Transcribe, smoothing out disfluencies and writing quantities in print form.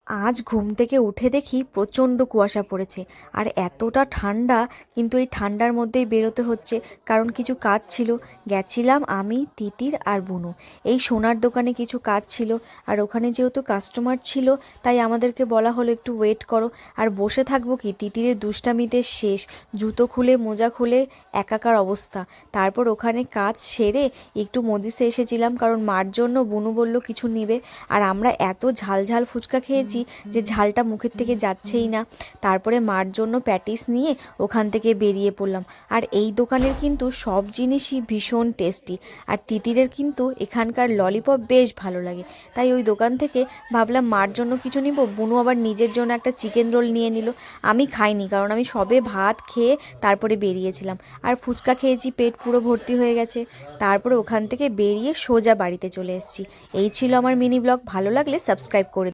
আজ ঘুম থেকে উঠে দেখি প্রচণ্ড কুয়াশা পড়েছে আর এতটা ঠান্ডা, কিন্তু এই ঠান্ডার মধ্যেই বেরোতে হচ্ছে কারণ কিছু কাজ ছিল। গেছিলাম আমি, তিতির আর বুনু। এই সোনার দোকানে কিছু কাজ ছিল, আর ওখানে যেহেতু কাস্টমার ছিল তাই আমাদেরকে বলা হলো একটু ওয়েট করো। আর বসে থাকবো কি, তিতিরের দুষ্টামিতে শেষ। জুতো খুলে মোজা খুলে একাকার অবস্থা। তারপর ওখানে কাজ সেরে একটু মদিসে এসেছিলাম, কারণ মার জন্য বুনু বলল কিছু নিবে। আর আমরা এত ঝাল ঝাল ফুচকা খেয়েছি যে ঝালটা মুখের থেকে যাচ্ছেই না। তারপরে মার জন্য প্যাটিস নিয়ে ওখান থেকে বেরিয়ে পড়লাম। আর এই দোকানের কিন্তু সব জিনিসই ভীষণ টেস্টি, আর তিতিরের কিন্তু এখানকার ললিপপ বেশ ভালো লাগে। তাই ওই দোকান থেকে ভাবলাম মার জন্য কিছু নিব, বুনু আবার নিজের জন্য একটা চিকেন রোল নিয়ে নিল। আমি খাইনি, কারণ আমি সবে ভাত খেয়ে তারপরে বেরিয়েছিলাম। আর ফুচকা খেয়েছি, পেট পুরো ভর্তি হয়ে গেছে। তারপরে ওখান থেকে বেরিয়ে সোজা বাড়িতে চলে এসেছি। এই ছিল আমার মিনি ব্লগ। ভালো লাগলে সাবস্ক্রাইব করে